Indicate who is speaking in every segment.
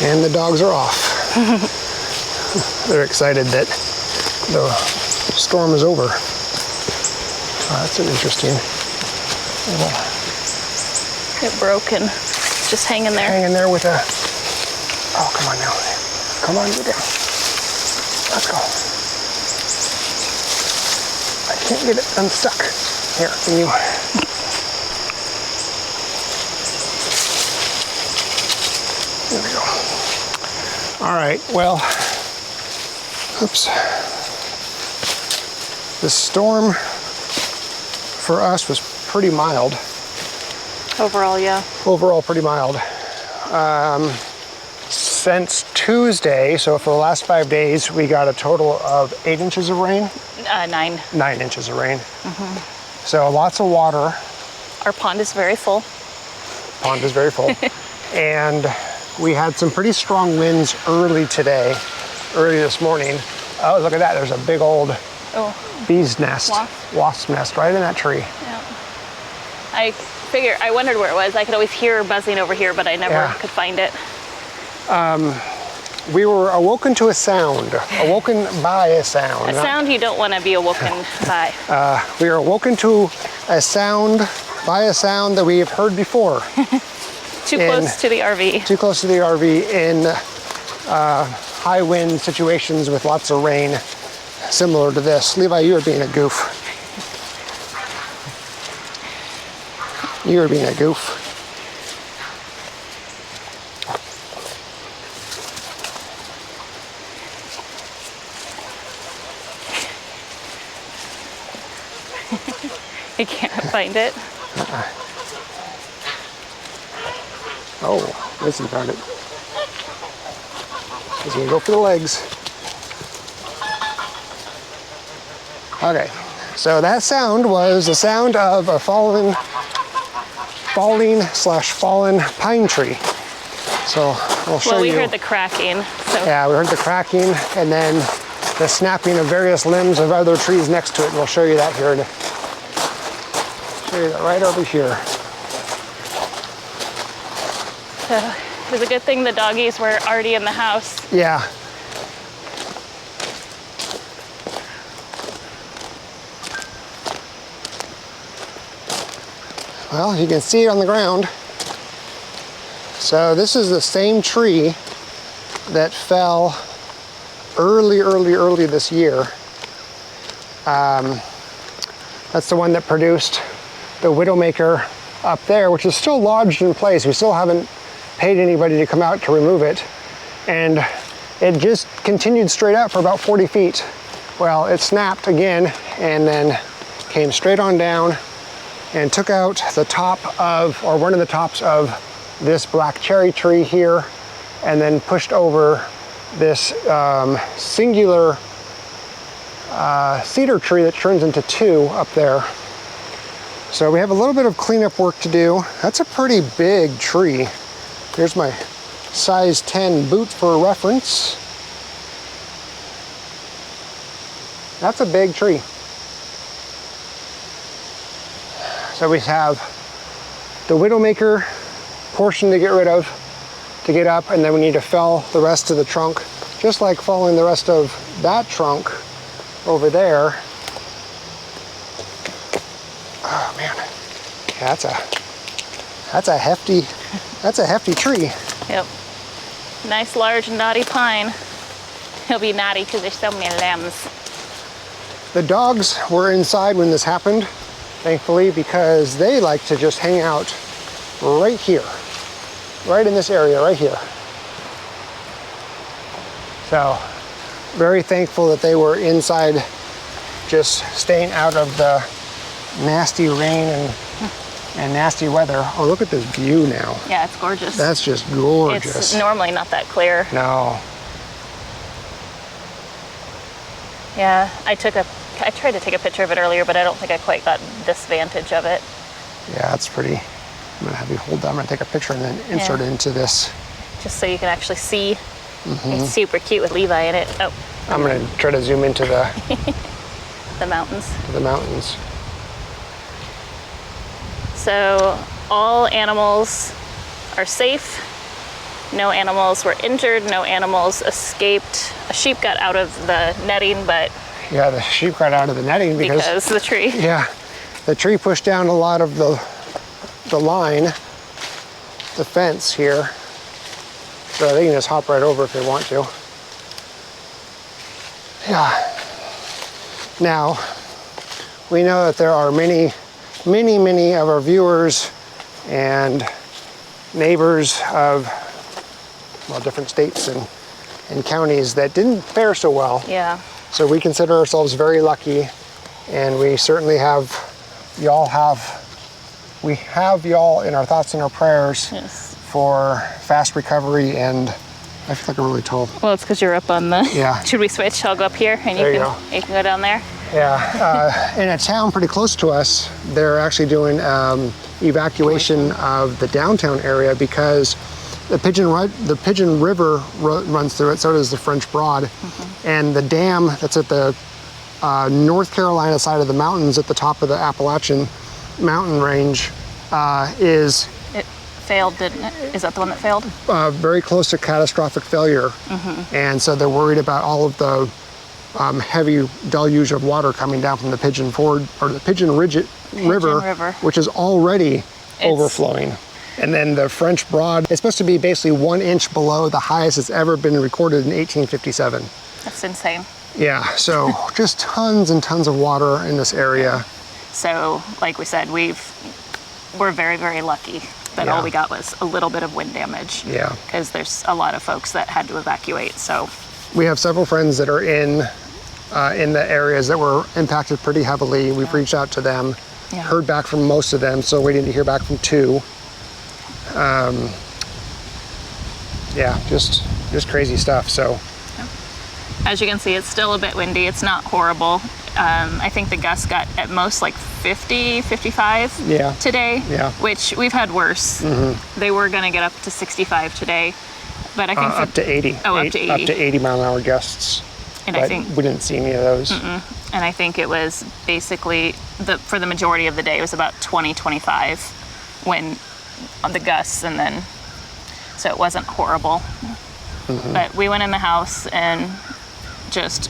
Speaker 1: And the dogs are off. They're excited that the storm is over. That's an interesting little...
Speaker 2: It broke and just hanging there.
Speaker 1: Hanging there with a... Oh, come on now. Come on, get down. Let's go. I can't get it unstuck. Here, can you... There we go. All right, well, oops. The storm for us was pretty mild.
Speaker 2: Overall, yeah.
Speaker 1: Overall, pretty mild. Since Tuesday, so for the last 5 days, we got a total of 8 inches of rain.
Speaker 2: 9.
Speaker 1: 9 inches of rain. So lots of water.
Speaker 2: Our pond is very full.
Speaker 1: Pond is very full. And we had some pretty strong winds early this morning. Oh, look at that. There's a big old bee's nest, wasp nest right in that tree.
Speaker 2: Yeah. I wondered where it was. I could always hear buzzing over here, but I never could find it.
Speaker 1: We were awoken to a sound, awoken by a sound.
Speaker 2: A sound you don't want to be awoken by.
Speaker 1: We are awoken to a sound, by a sound that we have heard before.
Speaker 2: Too close to the RV.
Speaker 1: Too close to the RV in high wind situations with lots of rain, similar to this. Levi, you are being a goof. You are being a goof.
Speaker 2: You can't find it.
Speaker 1: Oh, Mason found it. He's gonna go for the legs. Okay, so that sound was the sound of a fallen pine tree. So we'll show you.
Speaker 2: Well, we heard the cracking. So.
Speaker 1: Yeah, we heard the cracking and then the snapping of various limbs of other trees next to it. And we'll show you that here. Show you that right over here.
Speaker 2: So it was a good thing the doggies were already in the house.
Speaker 1: Yeah. Well, you can see it on the ground. So this is the same tree that fell early this year. That's the one that produced the Widowmaker up there, which is still lodged in place. We still haven't paid anybody to come out to remove it. And it just continued straight up for about 40 feet. Well, it snapped again and then came straight on down and took out the top of, or one of the tops of this black cherry tree here, and then pushed over this singular cedar tree that turns into 2 up there. So we have a little bit of cleanup work to do. That's a pretty big tree. Here's my size 10 boot for reference. That's a big tree. So we have the Widowmaker portion to get rid of, to get up, and then we need to fell the rest of the trunk, just like felling the rest of that trunk over there. Oh man, yeah, that's a hefty tree.
Speaker 2: Yep. Nice large knotty pine. He'll be knotty because there's so many limbs.
Speaker 1: The dogs were inside when this happened, thankfully, because they like to just hang out right here, right in this area right here. So very thankful that they were inside, just staying out of the nasty rain and nasty weather. Oh, look at this view now.
Speaker 2: Yeah, it's gorgeous.
Speaker 1: That's just gorgeous.
Speaker 2: It's normally not that clear.
Speaker 1: No.
Speaker 2: Yeah, I tried to take a picture of it earlier, but I don't think I quite got this vantage of it.
Speaker 1: Yeah, that's pretty. I'm gonna have you hold that. I'm gonna take a picture and then insert it into this.
Speaker 2: Just so you can actually see. It's super cute with Levi in it. Oh.
Speaker 1: I'm gonna try to zoom into the
Speaker 2: the mountains.
Speaker 1: The mountains.
Speaker 2: So all animals are safe No animals were injured, no animals escaped. A sheep got out of the netting, but
Speaker 1: Yeah, the sheep got out of the netting
Speaker 2: because the tree.
Speaker 1: Yeah, the tree pushed down a lot of the line, the fence here. So they can just hop right over if they want to. Yeah. Now, we know that there are many of our viewers and neighbors of, well, different states and counties that didn't fare so well.
Speaker 2: Yeah.
Speaker 1: So we consider ourselves very lucky, and we certainly have y'all in our thoughts and our prayers.
Speaker 2: Yes.
Speaker 1: For fast recovery, and I feel like I'm really tall.
Speaker 2: Well, it's because you're up on the.
Speaker 1: Yeah.
Speaker 2: Should we switch? I'll go up here, and you can go down there.
Speaker 1: Yeah. In a town pretty close to us, they're actually doing evacuation of the downtown area because the Pigeon River runs through it. So does the French Broad, and the dam that's at the North Carolina side of the mountains, at the top of the Appalachian mountain range, is.
Speaker 2: Failed, didn't it? Is that the one that failed?
Speaker 1: Very close to catastrophic failure. And so they're worried about all of the heavy deluge of water coming down from the Pigeon River, which is already overflowing. And then the French Broad is supposed to be basically 1 inch below the highest it's ever been recorded in 1857.
Speaker 2: That's insane.
Speaker 1: Yeah, so just tons and tons of water in this area.
Speaker 2: So, like we said, we're very, very lucky that all we got was a little bit of wind damage.
Speaker 1: Yeah.
Speaker 2: Because there's a lot of folks that had to evacuate, so.
Speaker 1: We have several friends that are in the areas that were impacted pretty heavily. We've reached out to them, heard back from most of them, so waiting to hear back from 2. Yeah, just crazy stuff, so.
Speaker 2: As you can see, it's still a bit windy. It's not horrible. I think the gusts got at most like 50, 55 today, which we've had worse. They were going to get up to 65 today, but I think
Speaker 1: up to 80.
Speaker 2: Oh, up to 80.
Speaker 1: Up to 80 mile an hour gusts.
Speaker 2: And
Speaker 1: but
Speaker 2: I think
Speaker 1: we didn't see any of those.
Speaker 2: And I think it was basically for the majority of the day, it was about 20, 25 when on the gusts, and then so it wasn't horrible. But we went in the house and just,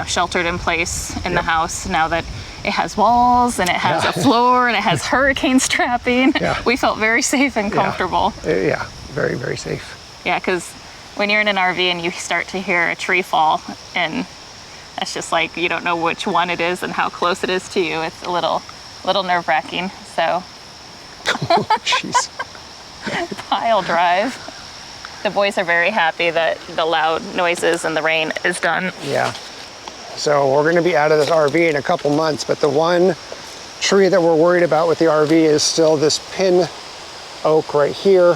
Speaker 2: sheltered in place in the house now that it has walls and it has a floor and it has hurricane strapping. We felt very safe and comfortable.
Speaker 1: Yeah, very, very safe.
Speaker 2: Yeah, because when you're in an RV and you start to hear a tree fall, and that's just like, you don't know which one it is and how close it is to you. It's a little nerve-wracking, so.
Speaker 1: Oh, jeez.
Speaker 2: Pile drive. The boys are very happy that the loud noises and the rain is done.
Speaker 1: Yeah. So we're going to be out of this RV in a couple months, but the one tree that we're worried about with the RV is still this pin oak right here.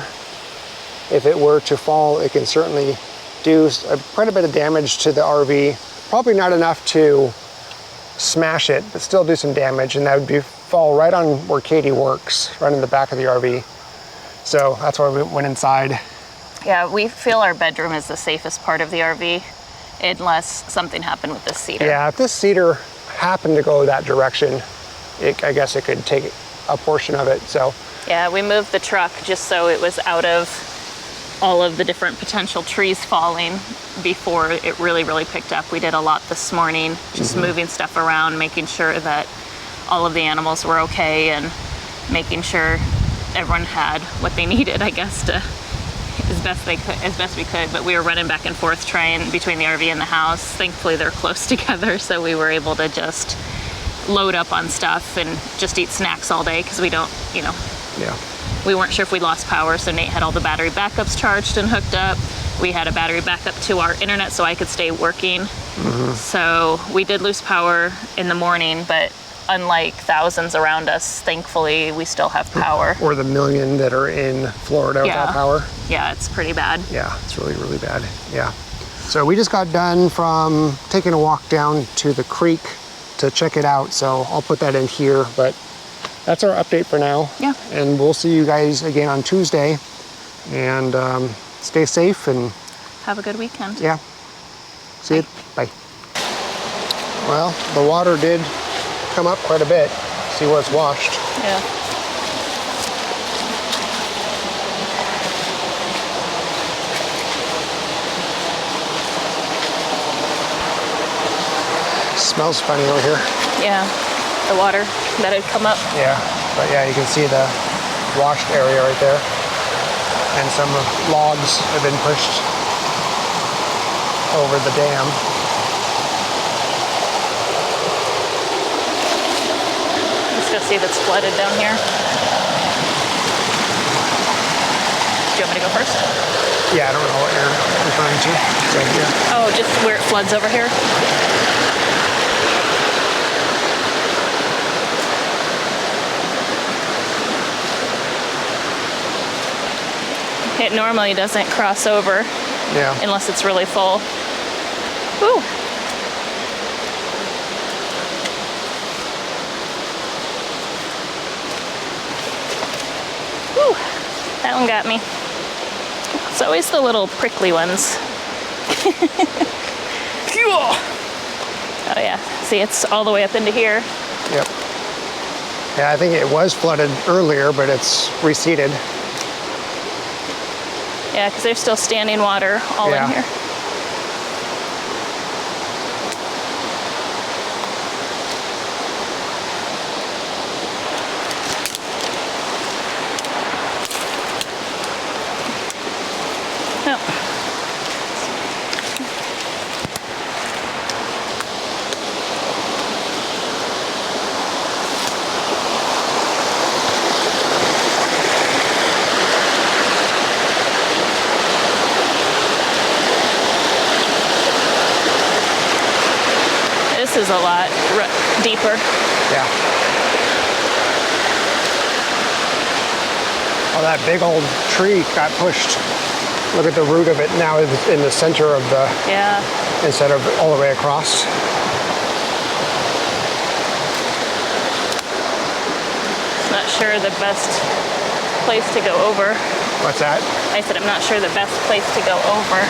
Speaker 1: If it were to fall, it can certainly do quite a bit of damage to the RV. Probably not enough to smash it, but still do some damage, and that would fall right on where Katie works, right in the back of the RV. So that's why we went inside.
Speaker 2: Yeah, we feel our bedroom is the safest part of the RV, unless something happened with this cedar.
Speaker 1: Yeah, if this cedar happened to go that direction, I guess it could take a portion of it, so.
Speaker 2: Yeah, we moved the truck just so it was out of all of the different potential trees falling before it really, really picked up. We did a lot this morning, just moving stuff around, making sure that all of the animals were okay, and making sure everyone had what they needed, I guess, to as best we could. But we were running back and forth trying between the RV and the house. Thankfully they're close together, so we were able to just load up on stuff and just eat snacks all day, because we don't, we weren't sure if we lost power, so Nate had all the battery backups charged and hooked up. We had a battery backup to our internet so I could stay working. So we did lose power in the morning, but unlike thousands around us, thankfully we still have power.
Speaker 1: Or the million that are in Florida without power.
Speaker 2: Yeah, it's pretty bad.
Speaker 1: Yeah, it's really, really bad. Yeah. So we just got done from taking a walk down to the creek to check it out. So I'll put that in here, but that's our update for now.
Speaker 2: Yeah.
Speaker 1: And we'll see you guys again on Tuesday. And stay safe and
Speaker 2: have a good weekend.
Speaker 1: Yeah. See you. Bye. Well, the water did come up quite a bit. See where it's washed.
Speaker 2: Yeah.
Speaker 1: smells funny over here.
Speaker 2: Yeah, the water that had come up.
Speaker 1: Yeah, but yeah, you can see the washed area right there. And some logs have been pushed over the dam.
Speaker 2: Let's go see if it's flooded down here. Do you want me to go first?
Speaker 1: Yeah, I don't know what you're referring to. So, yeah.
Speaker 2: Oh, just where it floods over here? It normally doesn't cross over
Speaker 1: Yeah.
Speaker 2: unless it's really full. Woo! Woo! That one got me. It's always the little prickly ones. Oh yeah, see, it's all the way up into here.
Speaker 1: Yep. Yeah, I think it was flooded earlier, but it's receded.
Speaker 2: Yeah, because there's still standing water all
Speaker 1: Yeah.
Speaker 2: in here. Oh. This is a lot deeper.
Speaker 1: Yeah. Oh, that big old tree got pushed. Look at the root of it now is in the center of the,
Speaker 2: Yeah.
Speaker 1: instead of all the way across.
Speaker 2: Not sure the best place to go over.
Speaker 1: What's that?
Speaker 2: I said I'm not sure the best place to go over.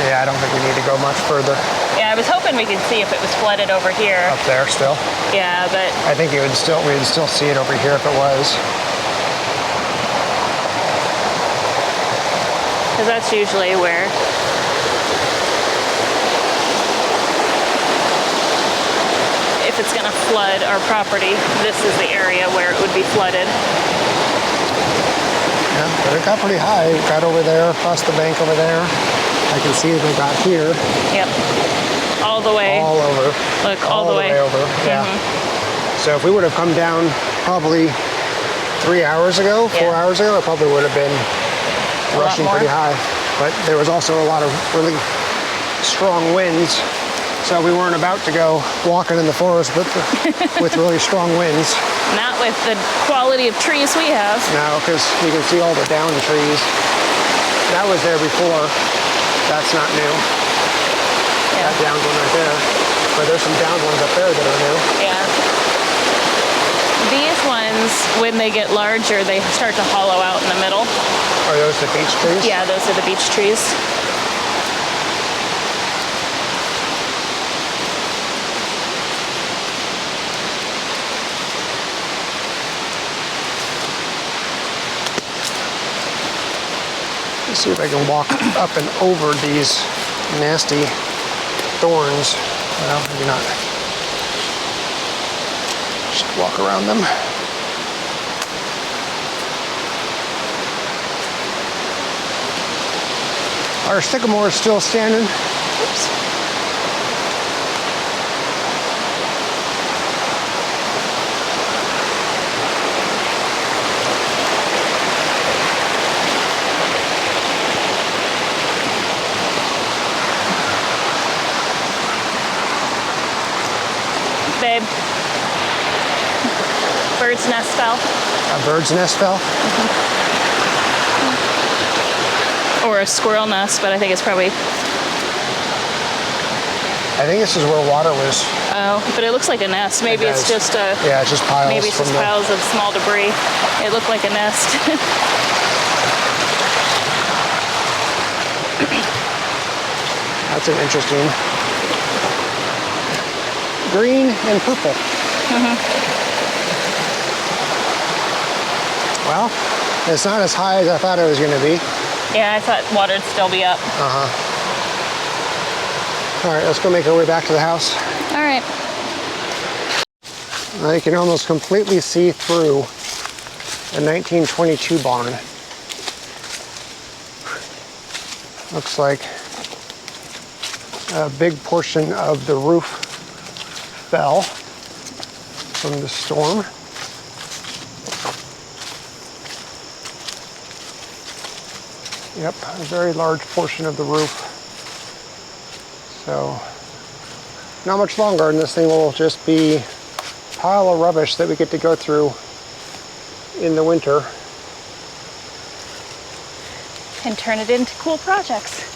Speaker 1: Yeah, I don't think we need to go much further
Speaker 2: Yeah, I was hoping we could see if it was flooded over here.
Speaker 1: up there still.
Speaker 2: Yeah, but
Speaker 1: I think we'd still see it over here if it was.
Speaker 2: because that's usually where if it's going to flood our property, this is the area where it would be flooded.
Speaker 1: Yeah, but it got pretty high. It got over there, across the bank over there. I can see that it got here.
Speaker 2: Yep. All the way.
Speaker 1: All over.
Speaker 2: Look, all the way.
Speaker 1: over. Yeah. So if we would have come down probably 3 hours ago, 4
Speaker 2: Yeah.
Speaker 1: hours ago, it probably would have been
Speaker 2: A lot
Speaker 1: rushing
Speaker 2: more.
Speaker 1: pretty high. But there was also a lot of really strong winds. So we weren't about to go walking in the forest with really strong winds.
Speaker 2: Not with the quality of trees we have.
Speaker 1: No, because you can see all the down trees. That was there before. That's not new.
Speaker 2: Yeah.
Speaker 1: That downed one right there. But there's some downed ones up there that are new.
Speaker 2: Yeah. These ones, when they get larger, they start to hollow out in the middle.
Speaker 1: Are those the beech trees?
Speaker 2: Yeah, those are the beech trees.
Speaker 1: Let's see if I can walk up and over these nasty thorns. Well, maybe not. Just walk around them. Our sycamore is still standing.
Speaker 2: Oops. Babe. Bird's nest fell.
Speaker 1: A bird's nest fell.
Speaker 2: Or a squirrel nest, but I think it's probably,
Speaker 1: I think this is where water was.
Speaker 2: oh, but it looks like a nest. Maybe it's
Speaker 1: does.
Speaker 2: just a,
Speaker 1: Yeah, it's just piles.
Speaker 2: maybe it's
Speaker 1: from
Speaker 2: just
Speaker 1: the,
Speaker 2: piles of small debris. It looked like a nest.
Speaker 1: That's an interesting. Green and purple. Well, it's not as high as I thought it was going to be.
Speaker 2: Yeah, I thought water'd still be up.
Speaker 1: All right, let's go make our way back to the house.
Speaker 2: All right.
Speaker 1: Now you can almost completely see through a 1922 barn. Looks like a big portion of the roof fell from the storm. Yep, a very large portion of the roof. So, not much longer and this thing will just be a pile of rubbish that we get to go through in the winter.
Speaker 2: And turn it into cool projects.